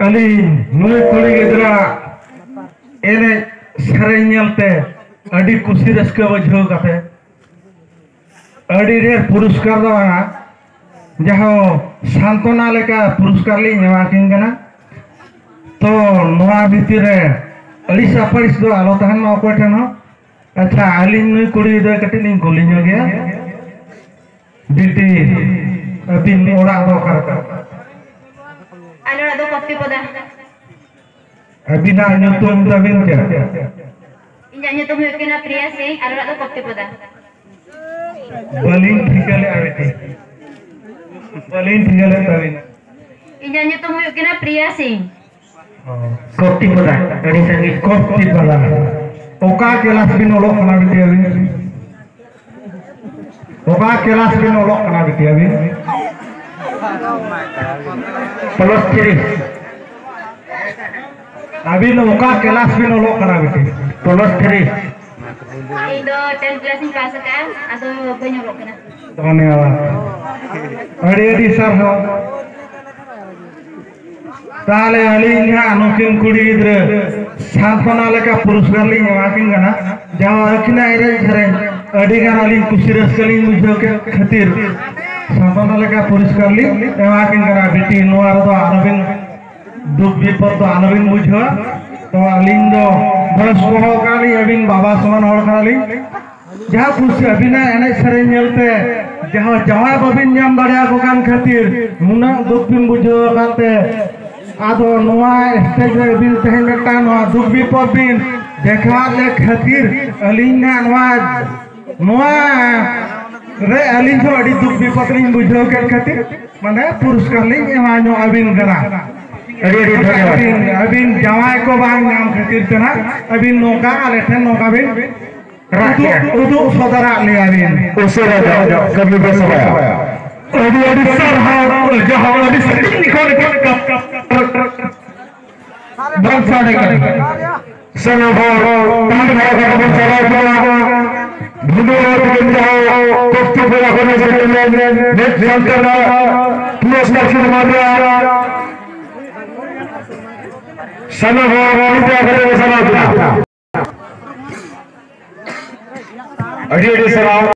अली नुई कुड़ी गिदरा एने सरेंयलते अड़ी कुसी रस्के वजह कते अड़ी रेर पुरस्कार दो जहाँ सांत्वना लेका पुरस्कार ली नेवाकिन कना तो नोआ भीतर अड़ी सापरिस दो आलो तहन मा ओको ठेन अच्छा आली नुई कुड़ी गिदरा कटे लिंग कुली नो गया बिटी अबिन ओड़ा दो करका Alora do kopi poda. Abina nyutum tabin क्या Inja nyutum huyuk kena Priya Singh. Alora do kopi poda. बलिन ठिकले आवेते बलिन ठिकले tabin Inja nyutum huyuk kena Priya Singh. कोपी पदा अड़ी संगीत कोपी पदा ओका केलास बिन ओलोक कना बिटी अबिन ओका केलास बिन ओलोक कना बिटी अबिन प्लस 3 अबिन ओका केलास बिन ओलोक कना बिटी plus 3 Indo 10 class ni pass kan atau banyak olok kena. धन्यवाद अड़ी सर हो ताले अली अनुकिन कुड़ी गिद्रे सांत्वना लेका पुरस्कार ली नेवाकिन कना जहाँ अखिना एरे सरें अड़ी गान अली कुसी रस्कली मुझे के खातिर सांत्वना लेका पुरस्कार ली नेवाकिन कना बिटी नोआर दो आनबिन दुख विपद दो आनबिन मुझे तो अलिन दो बस को काली अबिन बाबा समान और काली जहाँ कुछ अभिनय एने सरें नेलते जहाँ जवाय बबिन जाम दाड़िया को कान खातिर मुना दुख बिन बुझो काते आदो नोआ स्टेज रे बिन तहन बेटा नोआ दुख विपद बिन देखा ले खातिर अलिना नोआ रे अलिन जो अड़ी दुख विपद लिन बुझो के खातिर माने पुरस्कार लिन एमानो अबिन कना अड़ी धन्यवाद अबिन जवाय को बांग नाम खातिर तना अबिन नोका आले ठन नोका बिन उदु सदरा ले अबिन उसरा जाओ कभी बेसवाया अड़ी सर हां जहां अड़ी सर निकल बहुत सारे कर सनो तान भाग चला चला भूलो बन जाओ कोफ्ते पूरा करने से नेट ध्यान करना प्लस लक्ष्य मारिया सनो विद्या करे समाज अड़ी सर